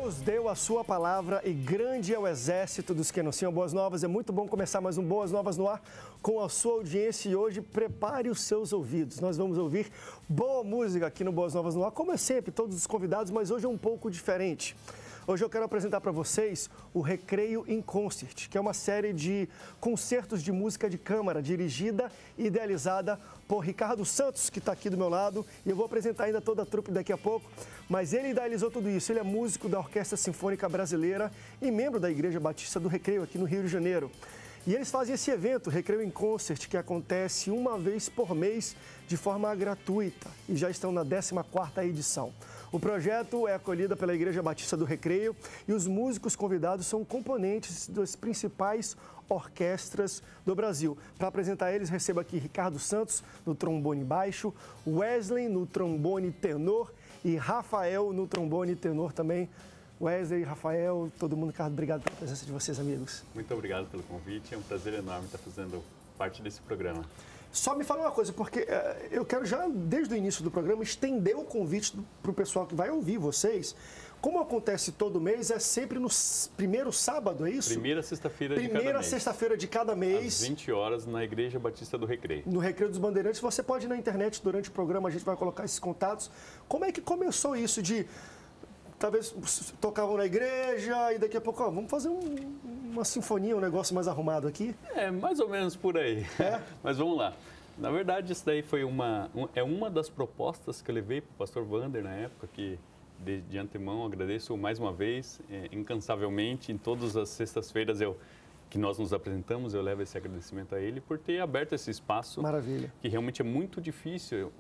Deus deu a sua palavra e grande é o exército dos que anunciam boas novas. É muito bom começar mais um Boas Novas no ar com a sua audiência e hoje prepare os seus ouvidos. Nós vamos ouvir boa música aqui no Boas Novas no ar, como é sempre, todos os convidados, mas hoje é um pouco diferente. Hoje eu quero apresentar para vocês o Recreio in Concert, que é uma série de concertos de música de câmara, dirigida e idealizada por Ricardo Santos, que está aqui do meu lado. E eu vou apresentar ainda toda a trupe daqui a pouco, mas ele idealizou tudo isso. Ele é músico da Orquestra Sinfônica Brasileira e membro da Igreja Batista do Recreio, aqui no Rio de Janeiro. E eles fazem esse evento, Recreio in Concert, que acontece uma vez por mês de forma gratuita e já estão na 14ª edição. O projeto é acolhido pela Igreja Batista do Recreio e os músicos convidados são componentes das principais orquestras do Brasil. Para apresentar eles, recebo aqui Ricardo Santos no trombone baixo, Wesley no trombone tenor e Rafael no trombone tenor também. Wesley, Rafael, todo mundo, Ricardo, obrigado pela presença de vocês, amigos. Muito obrigado pelo convite, é um prazer enorme estar fazendo parte desse programa. Só me fala uma coisa, porque eu quero já, desde o início do programa, estender o convite para o pessoal que vai ouvir vocês. Como acontece todo mês, é sempre no primeiro sábado, é isso? Primeira sexta-feira de cada mês. Primeira sexta-feira de cada mês. Às 20 horas, na Igreja Batista do Recreio. No Recreio dos Bandeirantes. Você pode ir na internet, durante o programa, a gente vai colocar esses contatos. Como é que começou isso de... Talvez tocavam na igreja e daqui a pouco, ó, vamos fazer uma sinfonia, um negócio mais arrumado aqui? É, mais ou menos por aí. É? Mas vamos lá. Na verdade, isso daí foi uma das propostas que eu levei para o pastor Wander na época, que de antemão agradeço mais uma vez, incansavelmente, em todas as sextas-feiras que nós nos apresentamos, eu levo esse agradecimento a ele por ter aberto esse espaço. Maravilha. Que realmente é muito difícil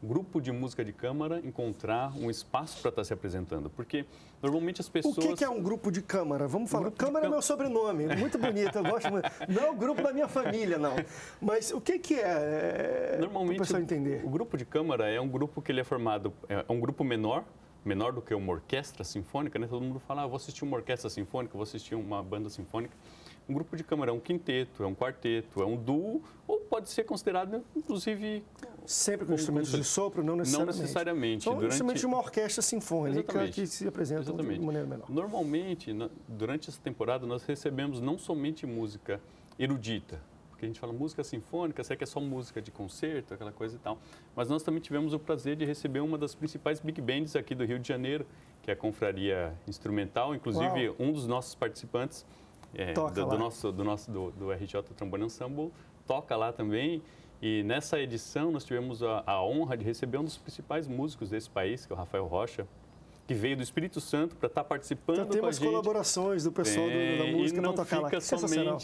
grupo de música de câmara encontrar um espaço para estar se apresentando, porque normalmente as pessoas... O que é um grupo de câmara? Vamos falar. Câmara é meu sobrenome, muito bonito, eu gosto muito. Não é o grupo da minha família, não. Mas o que é? Normalmente, para o pessoal entender. O grupo de câmara é um grupo que ele é formado, é um grupo menor do que uma orquestra sinfônica, né? Todo mundo fala, vou assistir uma orquestra sinfônica, vou assistir uma banda sinfônica. Um grupo de câmara é um quinteto, é um quarteto, é um duo, ou pode ser considerado, inclusive... Sempre com instrumentos de sopro, não necessariamente. Não necessariamente. São instrumentos de uma orquestra sinfônica que se apresentam de maneira menor. Normalmente, durante essa temporada, nós recebemos não somente música erudita, porque a gente fala música sinfônica, será que é só música de concerto, aquela coisa e tal. Mas nós também tivemos o prazer de receber uma das principais big bands aqui do Rio de Janeiro, que é a Confraria Instrumental. Inclusive, um dos nossos participantes do RJ Trombone Ensemble toca lá também. E nessa edição nós tivemos a honra de receber um dos principais músicos desse país, que é o Rafael Rocha, que veio do Espírito Santo para estar participando então, com a gente. Temos colaborações do pessoal da música para tocar lá.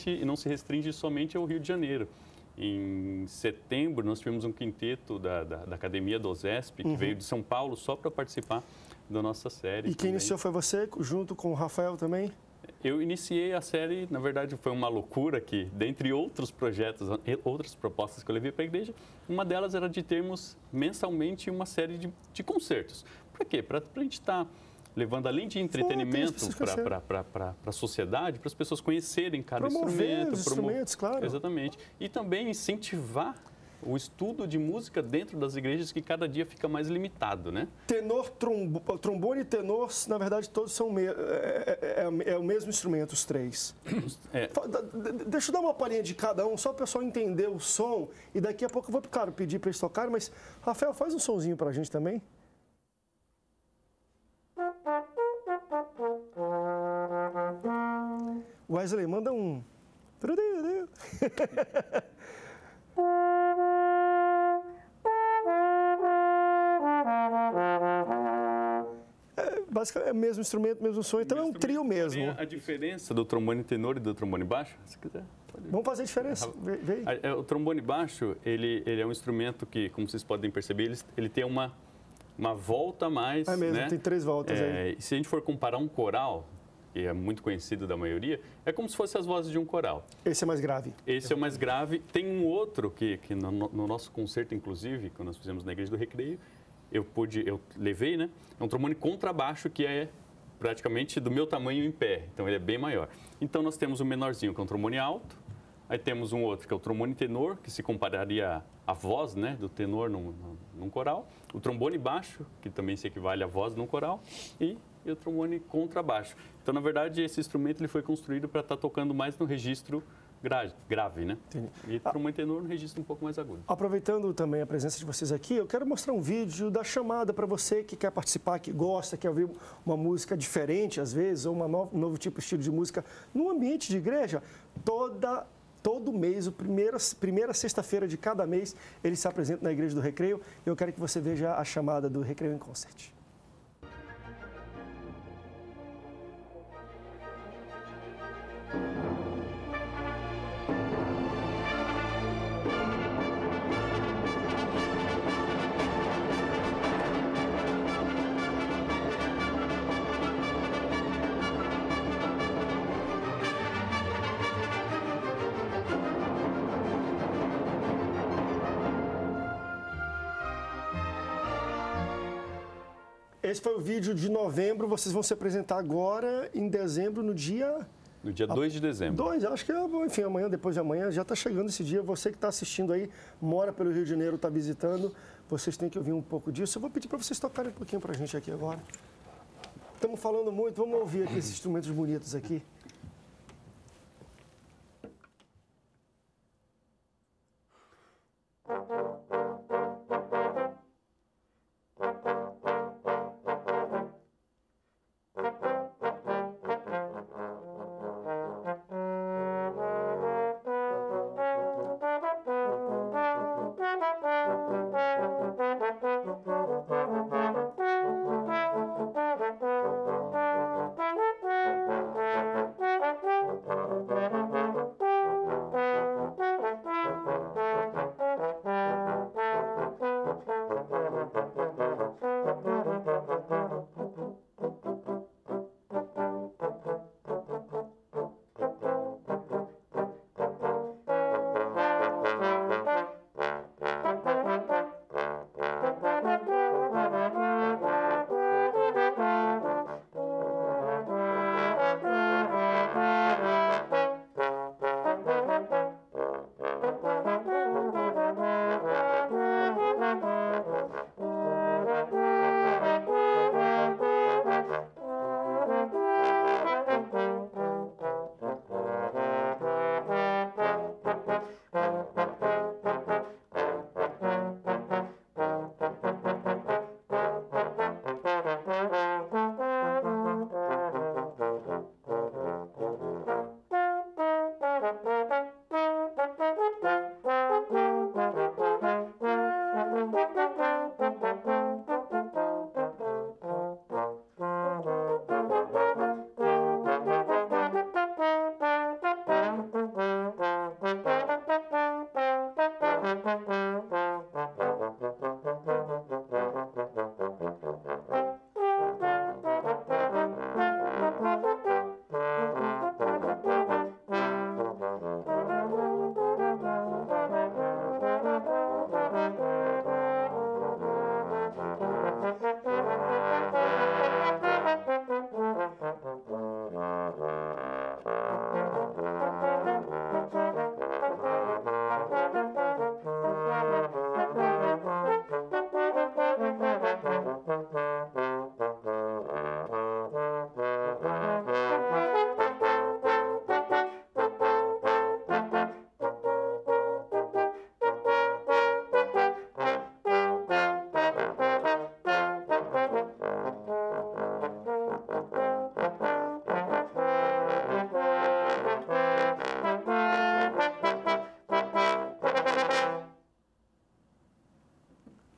E não se restringe somente ao Rio de Janeiro. Em setembro, nós tivemos um quinteto da Academia do OSESP, que veio de São Paulo só para participar da nossa série. E quem iniciou foi você, junto com o Rafael também? Eu iniciei a série, na verdade, foi uma loucura que, dentre outros projetos, outras propostas que eu levei para a igreja, uma delas era de termos mensalmente uma série de concertos. Para quê? Para a gente estar levando, além de entretenimento para a sociedade, para as pessoas conhecerem cada instrumento. Os instrumentos, claro. Exatamente. E também incentivar o estudo de música dentro das igrejas, que cada dia fica mais limitado, né? Tenor, trombone e tenor, na verdade, todos são o mesmo instrumento, os três. Deixa eu dar uma palhinha de cada um, só para o pessoal entender o som. E daqui a pouco eu vou, claro, pedir para eles tocarem, mas, Rafael, faz um sonzinho para a gente também. Wesley, manda um... Basicamente é o mesmo instrumento, mesmo som, então é um trio mesmo. A diferença do trombone tenor e do trombone baixo, se quiser, pode ver. Vamos fazer a diferença. O trombone baixo, ele é um instrumento que, como vocês podem perceber, ele tem uma volta a mais. É mesmo, né? Tem 3 voltas aí. E se a gente for comparar um coral, que é muito conhecido da maioria, é como se fossem as vozes de um coral. Esse é mais grave. Esse é o mais grave. Tem um outro que no nosso concerto, inclusive, que nós fizemos na Igreja do Recreio, eu levei, né? É um trombone contrabaixo que é praticamente do meu tamanho em pé, então ele é bem maior. Então nós temos o menorzinho, que é um trombone alto, aí temos um outro, que é o trombone tenor, que se compararia a voz, né, do tenor num coral, o trombone baixo, que também se equivale à voz num coral, e o trombone contrabaixo. Então, na verdade, esse instrumento ele foi construído para estar tocando mais no registro grave, né? Entendi. E trombone tenor no registro um pouco mais agudo. Aproveitando também a presença de vocês aqui, eu quero mostrar um vídeo da chamada para você que quer participar, que gosta, quer ouvir uma música diferente às vezes, ou um novo tipo de estilo de música no ambiente de igreja. Todo mês, primeira sexta-feira de cada mês, ele se apresenta na Igreja do Recreio. Eu quero que você veja a chamada do Recreio em Concert. Esse foi o vídeo de novembro, vocês vão se apresentar agora em dezembro, no dia... No dia 2 de dezembro. 2, acho que, enfim, amanhã, depois de amanhã, já está chegando esse dia. Você que está assistindo aí, mora pelo Rio de Janeiro, está visitando, vocês têm que ouvir um pouco disso. Eu vou pedir para vocês tocarem um pouquinho para a gente aqui agora. Estamos falando muito, vamos ouvir aqui esses instrumentos bonitos aqui.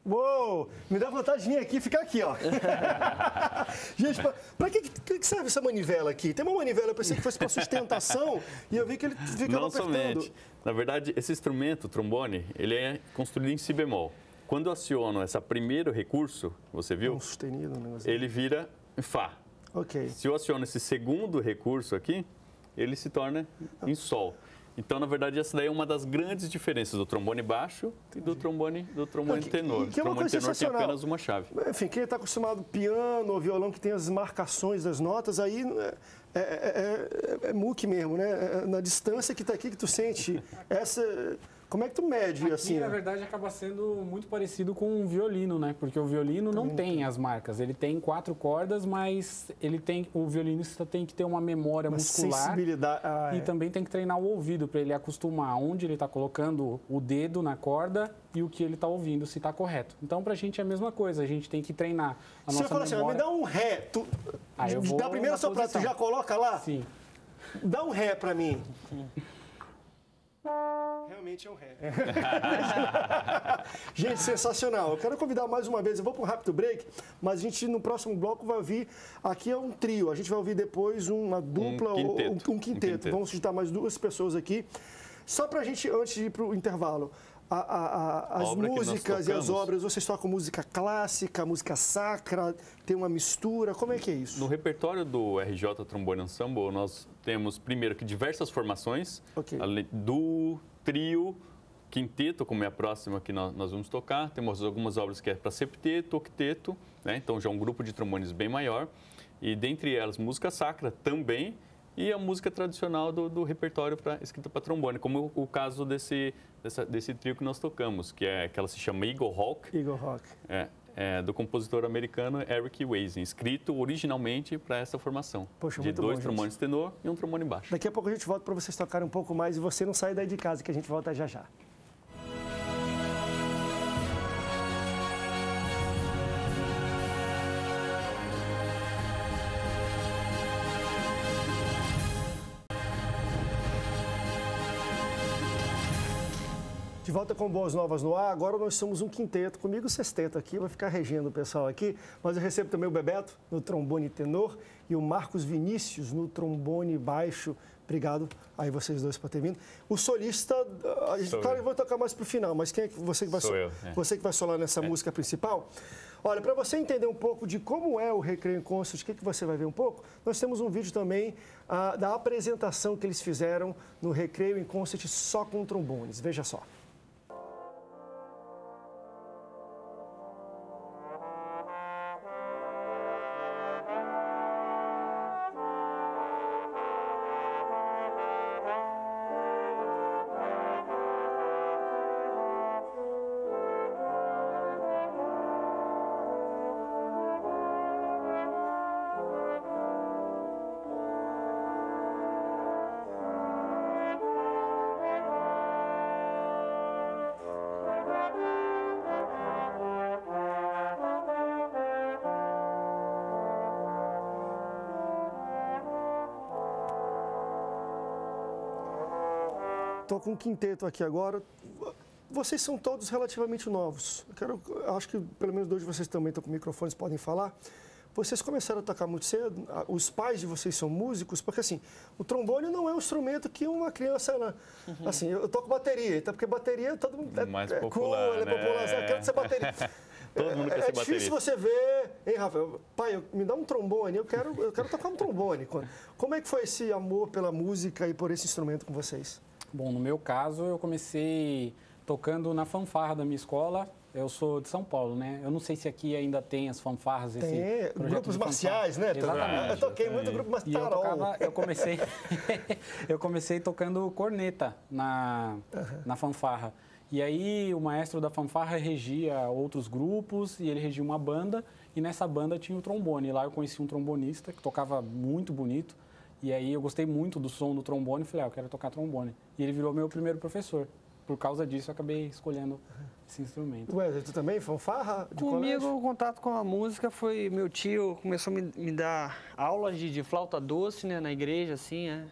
Uou! Me dá vontade de vir aqui e ficar aqui, ó. Gente, para que serve essa manivela aqui? Tem uma manivela, eu pensei que fosse para sustentação e eu vi que ele fica Não apertando. somente. Na verdade, esse instrumento, o trombone, ele é construído em si bemol. Quando eu aciono esse primeiro recurso, você viu? Um sustenido, um negócio. Ele vira Fá. Ok. Se eu aciono esse segundo recurso aqui, ele se torna em Sol. Então, na verdade, essa daí é uma das grandes diferenças do trombone baixo e do trombone tenor. O trombone tenor tem apenas uma chave. Enfim, quem está acostumado piano ou violão que tem as marcações das notas, aí é muque mesmo, né? Na distância que está aqui que tu sente. Como é que tu mede Aqui, assim? na verdade, acaba sendo muito parecido com um violino, né? Porque o violino não tem as marcas. Ele tem 4 cordas, mas o violinista tem que ter uma memória muscular. Sensibilidade. E também tem que treinar o ouvido para ele acostumar onde ele está colocando o dedo na corda e o que ele está ouvindo, se está correto. Então, para a gente é a mesma coisa. A gente tem que treinar a nossa memória. Assim, me dá um ré. Eu vou da primeira soprada, tu já coloca lá? Sim. Dá um ré para mim. Realmente é um ré. Gente, sensacional. Eu quero convidar mais uma vez, eu vou para um rápido break, mas a gente no próximo bloco vai ouvir, aqui é um trio, a gente vai ouvir depois uma dupla, um quinteto. Vamos juntar mais 2 pessoas aqui. Só para a gente, antes de ir para o intervalo, as músicas e as obras, vocês tocam música clássica, música sacra, tem uma mistura, como é que é isso? No repertório do RJ Trombone Ensemble, nós temos, primeiro, que diversas formações, do trio, quinteto, como é a próxima que nós vamos tocar, temos algumas obras que é para septeto, octeto, né? Então já é um grupo de trombones bem maior, e dentre elas música sacra também, e a música tradicional do repertório escrita para trombone, como o caso desse trio que nós tocamos, que ela se chama Eagle Hawk. Eagle Hawk. Do compositor americano Eric Weisen, escrito originalmente para essa formação. Poxa, de muito 2 bom, trombones tenor e um trombone baixo. Daqui a pouco a gente volta para vocês tocarem um pouco mais e você não sai daí de casa, que a gente volta já já. De volta com Boas Novas no ar, agora nós somos um quinteto, comigo o sexteto aqui, vai ficar regendo o pessoal aqui, mas eu recebo também o Bebeto no trombone tenor e o Marcos Vinícius no trombone baixo. Obrigado aí vocês dois por ter vindo. O solista, claro que eu vou tocar mais pro final, mas quem é você que vai você que vai solar nessa música principal? Olha, para você entender um pouco de como é o Recreio em Concert, o que você vai ver um pouco, nós temos um vídeo também da apresentação que eles fizeram no Recreio em Concert só com trombones. Veja só. Estou com um quinteto aqui agora. Vocês são todos relativamente novos. Acho que pelo menos 2 de vocês também estão com microfones, podem falar. Vocês começaram a tocar muito cedo? Os pais de vocês são músicos? Porque assim, o trombone não é um instrumento que uma criança... Assim, eu toco bateria, então porque bateria todo mundo mais popular, cool, é popular, eu quero ser bateria. Todo mundo quer ser baterista. É difícil você ver, hein, Rafael? Pai, me dá um trombone, eu quero tocar um trombone. Como é que foi esse amor pela música e por esse instrumento com vocês? Bom, no meu caso, eu comecei tocando na fanfarra da minha escola. Eu sou de São Paulo, né? Eu não sei se aqui ainda tem as fanfarras. Tem, grupos marciais, né? Exatamente. Eu toquei muito grupo marcial. Eu comecei tocando corneta na fanfarra. E aí o maestro da fanfarra regia outros grupos e ele regia uma banda. E nessa banda tinha o trombone. Lá eu conheci um trombonista que tocava muito bonito. E aí eu gostei muito do som do trombone e falei, eu quero tocar trombone. E ele virou meu primeiro professor. Por causa disso, eu acabei escolhendo esse instrumento. Ué, tu também? Fanfarra de Comigo, colégio? o contato com a música foi... Meu tio começou a me dar aulas de flauta doce, né, na igreja, assim, né?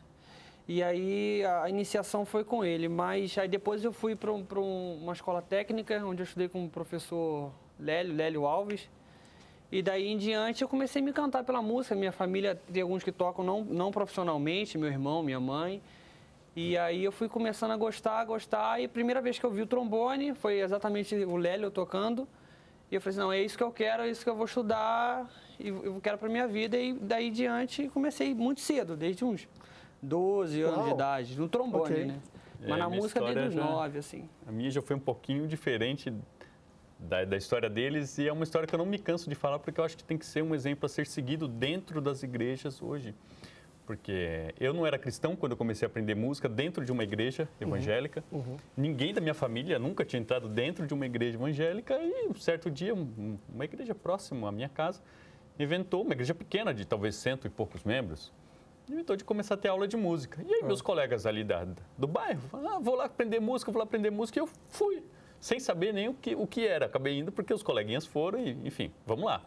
E aí a iniciação foi com ele. Mas aí depois eu fui para uma escola técnica, onde eu estudei com o professor Lélio Alves. E daí em diante eu comecei a me encantar pela música. Minha família tem alguns que tocam não profissionalmente, meu irmão, minha mãe. E aí eu fui começando a gostar. E a primeira vez que eu vi o trombone foi exatamente o Lélio tocando. E eu falei assim, não, é isso que eu quero, é isso que eu vou estudar e eu quero para minha vida. E daí em diante comecei muito cedo, desde uns 12 anos de idade, no trombone, né? Mas na música desde os 9, assim. A minha já foi um pouquinho diferente da história deles e é uma história que eu não me canso de falar porque eu acho que tem que ser um exemplo a ser seguido dentro das igrejas hoje. porque eu não era cristão quando eu comecei a aprender música dentro de uma igreja evangélica. Ninguém da minha família nunca tinha entrado dentro de uma igreja evangélica e um certo dia, uma igreja próxima à minha casa, inventou, uma igreja pequena de talvez 100 e poucos membros, inventou de começar a ter aula de música. E aí meus colegas ali do bairro falaram, vou lá aprender música, e eu fui, sem saber nem o que era. Acabei indo porque os coleguinhas foram e, enfim, vamos lá.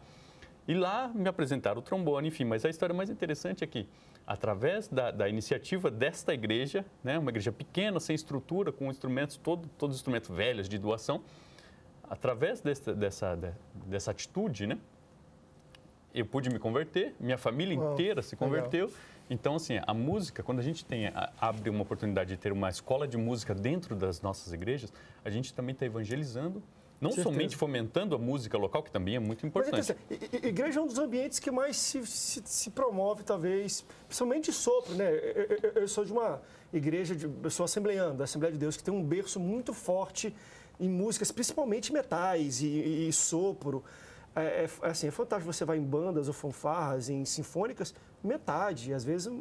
E lá me apresentaram o trombone, enfim, mas a história mais interessante é que, através da iniciativa desta igreja, né, uma igreja pequena, sem estrutura, com instrumentos, todos instrumentos velhos de doação, através dessa atitude, né, eu pude me converter, minha família inteira se converteu. Legal. Então, assim, a música, quando a gente abre uma oportunidade de ter uma escola de música dentro das nossas igrejas, a gente também está evangelizando, não somente fomentando a música local, que também é muito importante. Mas, igreja é um dos ambientes que mais se promove, talvez, principalmente de sopro, né? Eu sou de uma igreja, eu sou assembleiano, da Assembleia de Deus, que tem um berço muito forte em músicas, principalmente metais e sopro. É fantástico, você vai em bandas ou fanfarras, em sinfônicas, metade, às vezes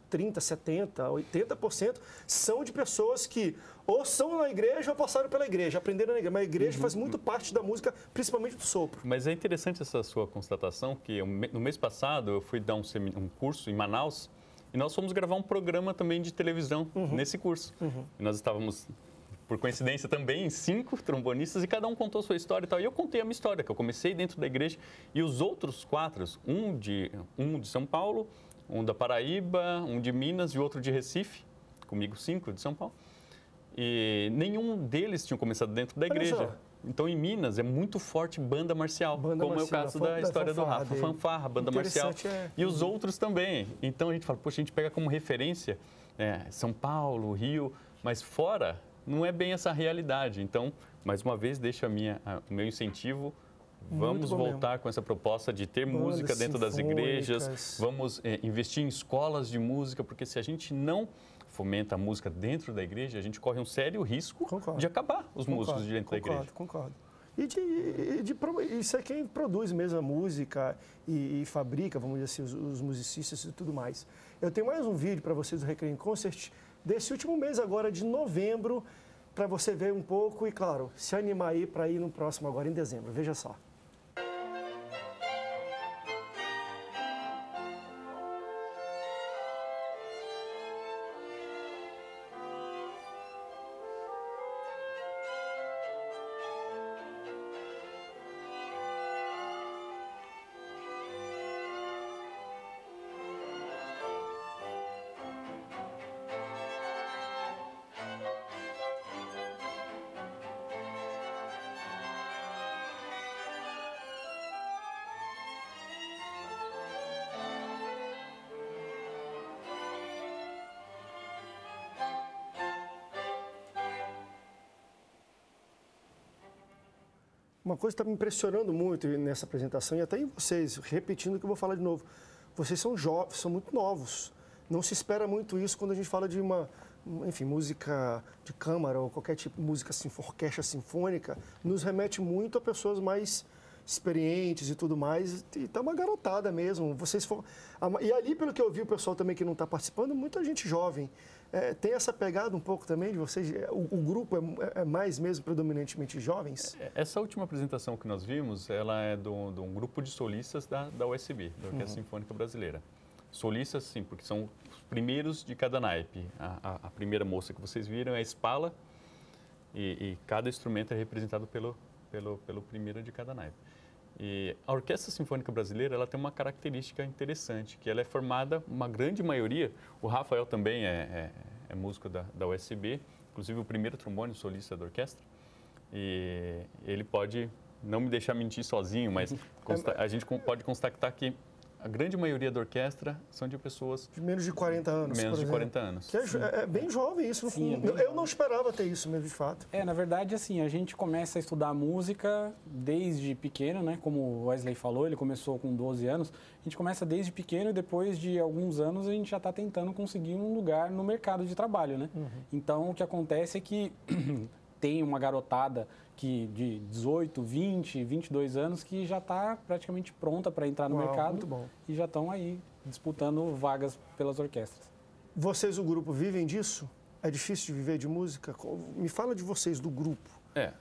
30, 70, 80% são de pessoas que ou são na igreja ou passaram pela igreja, aprenderam na igreja. Mas a igreja faz muito parte da música, principalmente do sopro. Mas é interessante essa sua constatação, que no mês passado eu fui dar um curso em Manaus e nós fomos gravar um programa também de televisão nesse curso. E nós estávamos, por coincidência também, 5 trombonistas e cada um contou sua história e tal. E eu contei a minha história, que eu comecei dentro da igreja e os outros 4, um de São Paulo, um da Paraíba, um de Minas e outro de Recife, comigo 5 de São Paulo. E nenhum deles tinha começado dentro da igreja. Então, em Minas, é muito forte banda marcial, como é o caso da história do Rafa. Fanfarra, banda marcial. E os outros também. Então, a gente fala, poxa, a gente pega como referência São Paulo, Rio, mas fora não é bem essa realidade. Então, mais uma vez, deixo o meu incentivo. Vamos voltar mesmo com essa proposta de ter música dentro das igrejas. Vamos investir em escolas de música, porque se a gente não fomenta a música dentro da igreja, a gente corre um sério risco de acabar os músicos de dentro da igreja. Concordo. E isso é quem produz mesmo a música e fabrica, vamos dizer assim, os musicistas e tudo mais. Eu tenho mais um vídeo para vocês do Recreio em Concert desse último mês agora, de novembro, para você ver um pouco e, claro, se animar aí para ir no próximo agora em dezembro. Veja só. Uma coisa que está me impressionando muito nessa apresentação, e até em vocês, repetindo o que eu vou falar de novo, vocês são jovens, são muito novos. Não se espera muito isso quando a gente fala de música de câmara ou qualquer tipo de música orquestra sinfônica, nos remete muito a pessoas mais experientes e tudo mais, e tá uma garotada mesmo. E ali, pelo que eu vi, o pessoal também que não está participando, muita gente jovem. Tem essa pegada um pouco também de vocês? O grupo é mais mesmo predominantemente jovens? Essa última apresentação que nós vimos, ela é de um grupo de solistas da USB, da Orquestra Sinfônica Brasileira. Solistas, sim, porque são os primeiros de cada naipe. A primeira moça que vocês viram é a Spala e cada instrumento é representado pelo primeiro de cada naipe. E a Orquestra Sinfônica Brasileira, ela tem uma característica interessante, que ela é formada, uma grande maioria, o Rafael também é músico da USB, inclusive o primeiro trombone solista da orquestra, e ele pode não me deixar mentir sozinho, mas a gente pode constatar que a grande maioria da orquestra são de pessoas... De menos de 40 anos, Menos de 40 anos. Que é bem jovem isso. Sim, eu não esperava ter isso mesmo, de fato. Na verdade, assim, a gente começa a estudar música desde pequeno, né? Como o Wesley falou, ele começou com 12 anos. A gente começa desde pequeno e depois de alguns anos a gente já está tentando conseguir um lugar no mercado de trabalho, né? Então, o que acontece é que tem uma garotada que de 18, 20, 22 anos que já está praticamente pronta para entrar no mercado muito bom. e já estão aí disputando vagas pelas orquestras. Vocês, o grupo, vivem disso? É difícil de viver de música? Me fala de vocês, do grupo.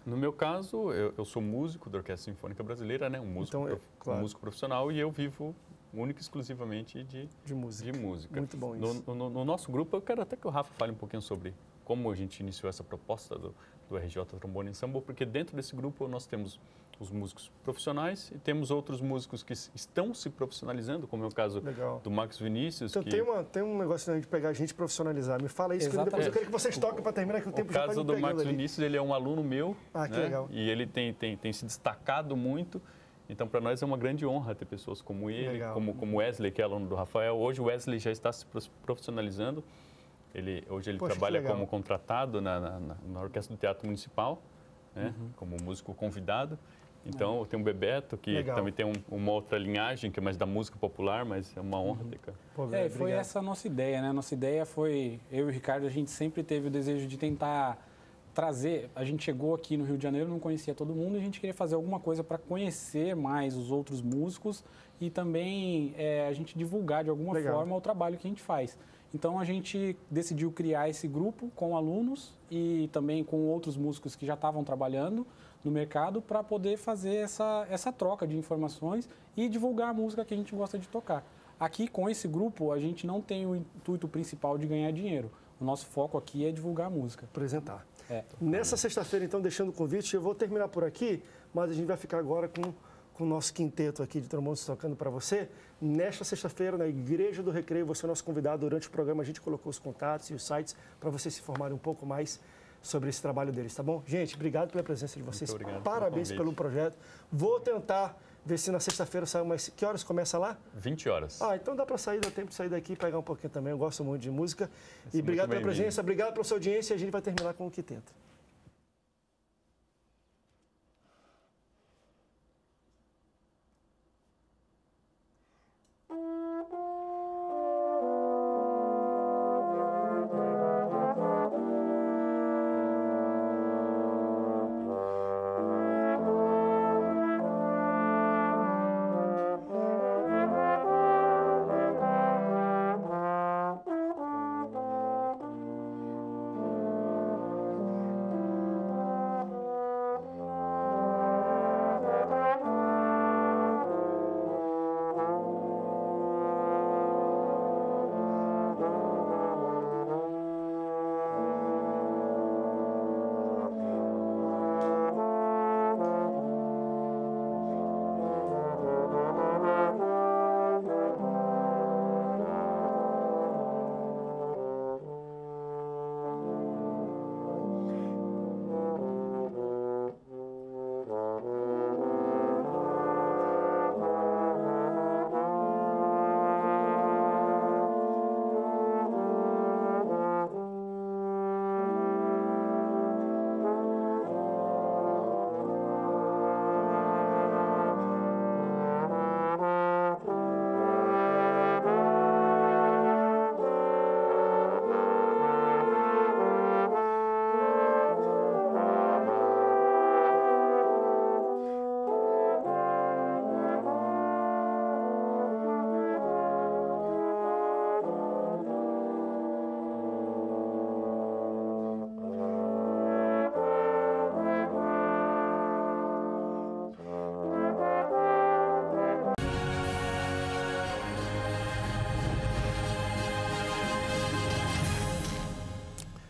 No meu caso, eu sou músico da Orquestra Sinfônica Brasileira, né? Um músico, Então, claro. um músico profissional, e eu vivo única e exclusivamente de música. Muito bom isso. No nosso grupo, eu quero até que o Rafa fale um pouquinho sobre como a gente iniciou essa proposta do RJ Trombone Ensemble, porque dentro desse grupo nós temos os músicos profissionais e temos outros músicos que estão se profissionalizando, como é o caso do Max Vinícius. Então tem um negócio de pegar a gente e profissionalizar. Me fala isso, que depois eu quero que vocês toquem para terminar, que o tempo já está me pegando. O caso do Max Vinícius, ele é um aluno meu, que legal. E ele tem se destacado muito. Então, para nós é uma grande honra ter pessoas como ele, como Wesley, que é aluno do Rafael. Hoje o Wesley já está se profissionalizando. Hoje ele trabalha como contratado na Orquestra do Teatro Municipal, né? Como músico convidado. Então, tem o Bebeto, que também tem uma outra linhagem, que é mais da música popular, mas é uma honra ter, cara. Foi essa a nossa ideia, né? Nossa ideia foi, eu e o Ricardo, a gente sempre teve o desejo de tentar trazer. A gente chegou aqui no Rio de Janeiro, não conhecia todo mundo, e a gente queria fazer alguma coisa para conhecer mais os outros músicos e também a gente divulgar de alguma forma o trabalho que a gente faz. Então, a gente decidiu criar esse grupo com alunos e também com outros músicos que já estavam trabalhando no mercado para poder fazer essa troca de informações e divulgar a música que a gente gosta de tocar. Aqui, com esse grupo, a gente não tem o intuito principal de ganhar dinheiro. O nosso foco aqui é divulgar a música. Apresentar. Nessa sexta-feira, então, deixando o convite, eu vou terminar por aqui, mas a gente vai ficar agora com o nosso quinteto aqui de trombones tocando para você. Nesta sexta-feira, na Igreja do Recreio, você é o nosso convidado. Durante o programa, a gente colocou os contatos e os sites para vocês se informarem um pouco mais sobre esse trabalho deles, tá bom? Gente, obrigado pela presença de vocês. Muito obrigado. Parabéns pelo projeto. Vou tentar ver se na sexta-feira sai mais... Que horas começa lá? 20 horas. Então dá para sair, dá tempo de sair daqui e pegar um pouquinho também. Eu gosto muito de música. E obrigado pela presença, obrigado pela sua audiência. E a gente vai terminar com o quinteto.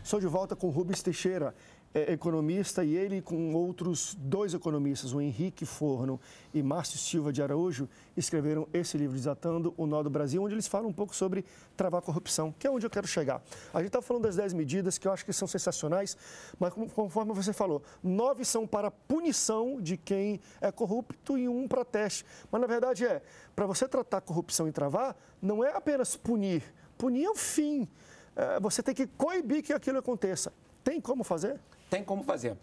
Estou de volta com o Rubens Teixeira, economista, e ele com outros dois economistas, o Henrique Forno e Márcio Silva de Araújo, escreveram esse livro, Desatando o Nó do Brasil, onde eles falam um pouco sobre travar a corrupção, que é onde eu quero chegar. A gente está falando das 10 medidas, que eu acho que são sensacionais, mas conforme você falou, 9 são para punição de quem é corrupto e 1 para teste. Mas, na verdade, para você tratar a corrupção e travar, não é apenas punir. Punir é o fim. Você tem que coibir que aquilo aconteça. Tem como fazer? Tem como fazer.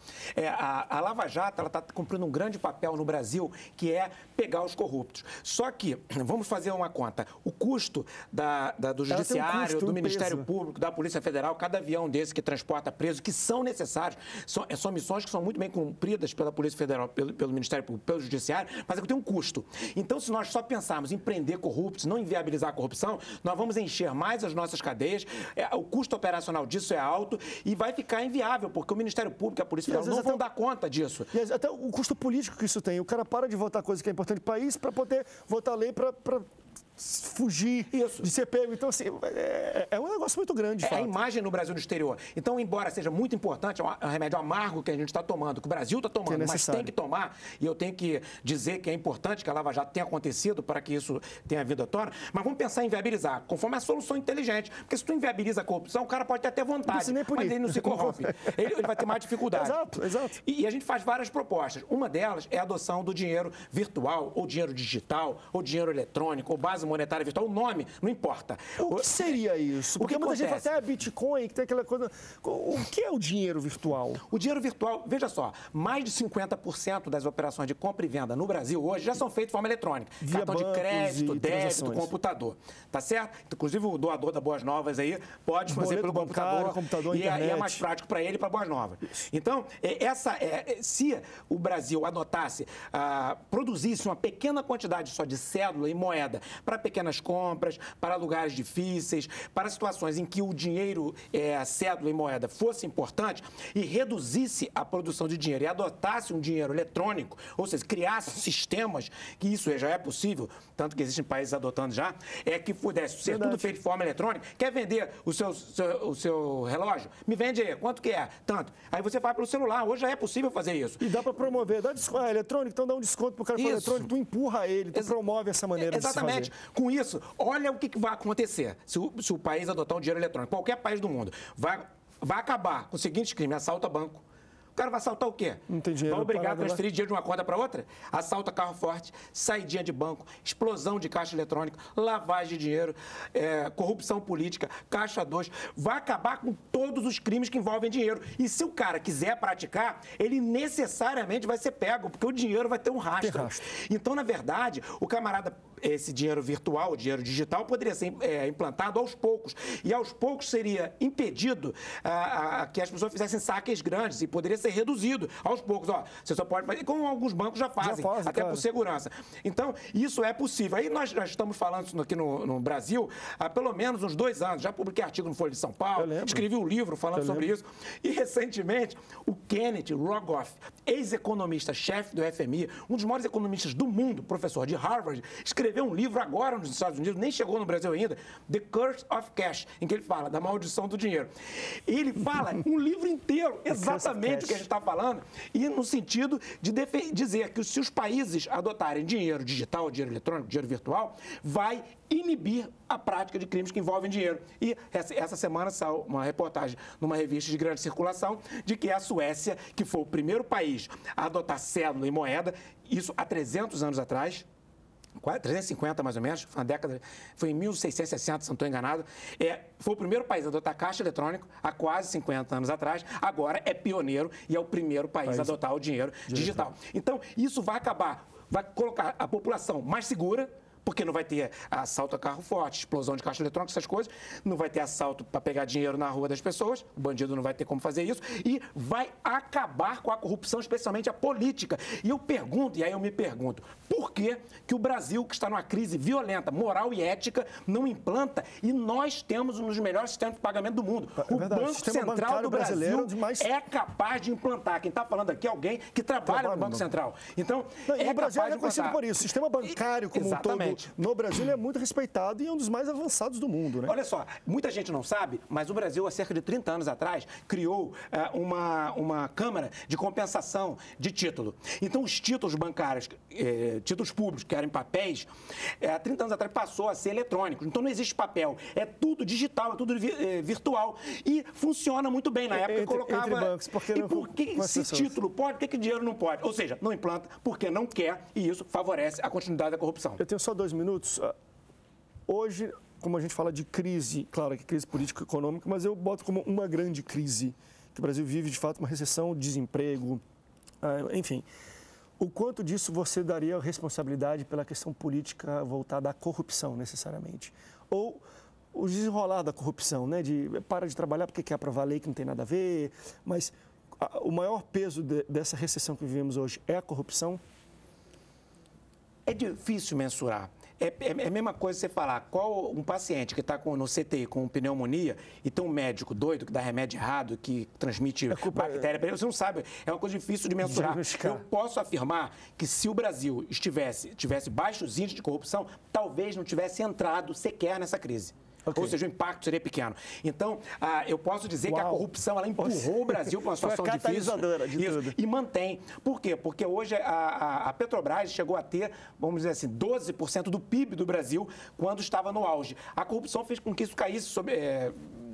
A Lava Jato está cumprindo um grande papel no Brasil, que é pegar os corruptos. Só que, vamos fazer uma conta, o custo do Judiciário, do Ministério Público, da Polícia Federal, cada avião desse que transporta presos, que são necessários, são missões que são muito bem cumpridas pela Polícia Federal, pelo Ministério Público, pelo Judiciário, mas é que tem um custo. Então, se nós só pensarmos em prender corruptos, não inviabilizar a corrupção, nós vamos encher mais as nossas cadeias, o custo operacional disso é alto e vai ficar inviável, porque o Ministério Público e a Polícia Federal não vão dar conta disso. E até o custo político que isso tem. O cara para de votar coisa que é importante para o país para poder votar lei para fugir de ser pego. Então, assim, é um negócio muito grande. É a imagem no Brasil e no exterior. Então, embora seja muito importante, é um remédio amargo que a gente está tomando, que o Brasil está tomando, mas tem que tomar, e eu tenho que dizer que é importante que a Lava Jato tenha acontecido para que isso tenha vindo à tona, mas vamos pensar em viabilizar, conforme a solução inteligente. Porque se tu inviabiliza a corrupção, o cara pode ter até vontade, mas ele não se corrompe. Ele vai ter mais dificuldade. Exato. E a gente faz várias propostas. Uma delas é a adoção do dinheiro virtual, ou dinheiro digital, ou dinheiro eletrônico, ou base monetária virtual, o nome, não importa. O que seria isso? Porque muita gente fala até Bitcoin, que tem aquela coisa... O que é o dinheiro virtual? O dinheiro virtual, veja só, mais de 50% das operações de compra e venda no Brasil hoje já são feitas de forma eletrônica. Via cartão de crédito, débito, computador. Tá certo? Inclusive o doador da Boas Novas aí pode fazer pelo computador e é mais prático para ele e para Boas Novas. Então, se o Brasil adotasse, produzisse uma pequena quantidade só de cédula e moeda para pequenas compras, para lugares difíceis, para situações em que o dinheiro, cédula e moeda fosse importante e reduzisse a produção de dinheiro e adotasse um dinheiro eletrônico, ou seja, criasse sistemas, que isso já é possível, tanto que existem países adotando já, que pudesse ser tudo feito de forma eletrônica. Quer vender o seu relógio? Me vende aí. Quanto que é? Tanto. Aí você vai pelo celular. Hoje já é possível fazer isso. E dá para promover. Dá desconto, eletrônico, então dá um desconto para o cara que for eletrônico, tu empurra ele, tu promove essa maneira Exatamente. de se fazer. Com isso, olha o que vai acontecer se o país adotar um dinheiro eletrônico. Qualquer país do mundo vai acabar com o seguinte crime: assalto a banco. O cara vai assaltar o quê? Não tem dinheiro. Vai obrigar a transferir dinheiro de uma conta para outra? Assalta carro forte, saidinha de banco, explosão de caixa eletrônica, lavagem de dinheiro, corrupção política, caixa 2. Vai acabar com todos os crimes que envolvem dinheiro. E se o cara quiser praticar, ele necessariamente vai ser pego, porque o dinheiro vai ter um rastro. Então, na verdade, o camarada, esse dinheiro virtual, o dinheiro digital, poderia ser implantado aos poucos. E aos poucos seria impedido que as pessoas fizessem saques grandes e poderia ser reduzido aos poucos. Você só pode fazer, como alguns bancos já fazem até por segurança. Então, isso é possível. Aí nós já estamos falando isso aqui no Brasil há pelo menos uns 2 anos. Já publiquei artigo no Folha de São Paulo, escrevi um livro falando sobre isso. E, recentemente, o Kenneth Rogoff, ex-economista-chefe do FMI, um dos maiores economistas do mundo, professor de Harvard, escreveu um livro agora nos Estados Unidos, nem chegou no Brasil ainda, The Curse of Cash, em que ele fala da maldição do dinheiro. Ele fala um livro inteiro, exatamente o que a gente está falando, e no sentido de dizer que se os países adotarem dinheiro digital, dinheiro eletrônico, dinheiro virtual, vai inibir a prática de crimes que envolvem dinheiro. E essa semana saiu uma reportagem numa revista de grande circulação de que a Suécia, que foi o primeiro país a adotar cédula e moeda, isso há 300 anos atrás, 350 mais ou menos, foi uma década, foi em 1660, se não estou enganado, foi o primeiro país a adotar caixa eletrônico há quase 50 anos atrás, agora é pioneiro e é o primeiro país a adotar o dinheiro digital. Então, isso vai colocar a população mais segura, porque não vai ter assalto a carro forte, explosão de caixa eletrônica, essas coisas, não vai ter assalto para pegar dinheiro na rua das pessoas, o bandido não vai ter como fazer isso, e vai acabar com a corrupção, especialmente a política. E eu me pergunto, por que o Brasil, que está numa crise violenta, moral e ética, não implanta, e nós temos um dos melhores sistemas de pagamento do mundo. O Banco Central do Brasil é capaz de implantar. Quem está falando aqui é alguém que trabalha no Banco Central. Então, o Brasil é conhecido por isso. O sistema bancário como um todo no Brasil ele é muito respeitado e é um dos mais avançados do mundo, né? Olha só, muita gente não sabe, mas o Brasil, há cerca de 30 anos atrás, criou uma Câmara de Compensação de Título. Então, os títulos bancários, títulos públicos, que eram em papéis, há 30 anos atrás passou a ser eletrônicos. Então, não existe papel. É tudo digital, é tudo virtual. E funciona muito bem. Na época, colocava... Entre bancos, por que se título pode, por que dinheiro não pode? Ou seja, não implanta porque não quer e isso favorece a continuidade da corrupção. Eu tenho só 2 minutos. Hoje, como a gente fala de crise, claro que crise política e econômica, mas eu boto como uma grande crise que o Brasil vive, de fato, uma recessão, desemprego, enfim. O quanto disso você daria responsabilidade pela questão política voltada à corrupção, necessariamente? Ou o desenrolar da corrupção, né? Para de trabalhar porque quer aprovar lei que não tem nada a ver, mas o maior peso dessa recessão que vivemos hoje é a corrupção? É difícil mensurar. É a mesma coisa você falar qual um paciente que está no CTI com pneumonia e tem um médico doido que dá remédio errado, que transmite bactéria para ele, você não sabe. É uma coisa difícil de mensurar. Eu posso afirmar que se o Brasil tivesse baixos índices de corrupção, talvez não tivesse entrado sequer nessa crise. Okay. Ou seja, o impacto seria pequeno. Então, eu posso dizer que a corrupção ela empurrou o Brasil para uma situação difícil e mantém. Por quê? Porque hoje a Petrobras chegou a ter, vamos dizer assim, 12% do PIB do Brasil quando estava no auge. A corrupção fez com que isso caísse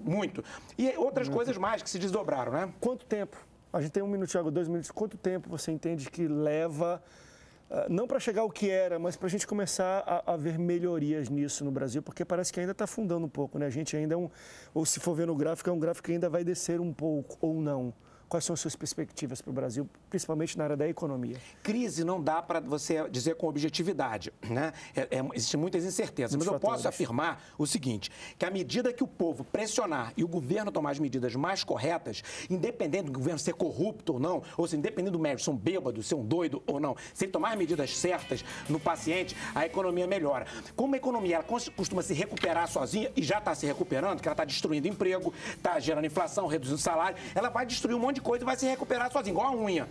muito. E outras coisas mais que se desdobraram, né? Quanto tempo? A gente tem 1 minuto, Thiago, 2 minutos. Quanto tempo você entende que leva... não para chegar ao que era, mas para a gente começar a ver melhorias nisso no Brasil, porque parece que ainda está afundando um pouco, né? A gente ainda ou se for ver no gráfico, é um gráfico que ainda vai descer um pouco, ou não. Quais são as suas perspectivas para o Brasil, principalmente na área da economia? Crise não dá para você dizer com objetividade, né? Existem muitas incertezas, mas eu posso afirmar o seguinte, que à medida que o povo pressionar e o governo tomar as medidas mais corretas, independente do governo ser corrupto ou não, ou se independente do médico ser um bêbado, ser um doido ou não, se ele tomar as medidas certas no paciente, a economia melhora. Como a economia ela costuma se recuperar sozinha, e já está se recuperando, que ela está destruindo emprego, está gerando inflação, reduzindo salário, ela vai destruir um monte de coisa e vai se recuperar sozinho, igual a unha.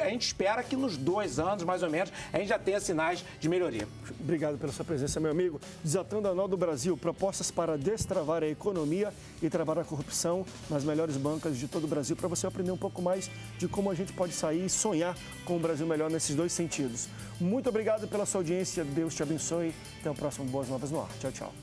A gente espera que nos 2 anos, mais ou menos, a gente já tenha sinais de melhoria. Obrigado pela sua presença, meu amigo. Desatando a Nó do Brasil, propostas para destravar a economia e travar a corrupção nas melhores bancas de todo o Brasil, para você aprender um pouco mais de como a gente pode sair e sonhar com um Brasil melhor nesses 2 sentidos. Muito obrigado pela sua audiência, Deus te abençoe. Até o próximo Boas Novas no Ar. Tchau, tchau.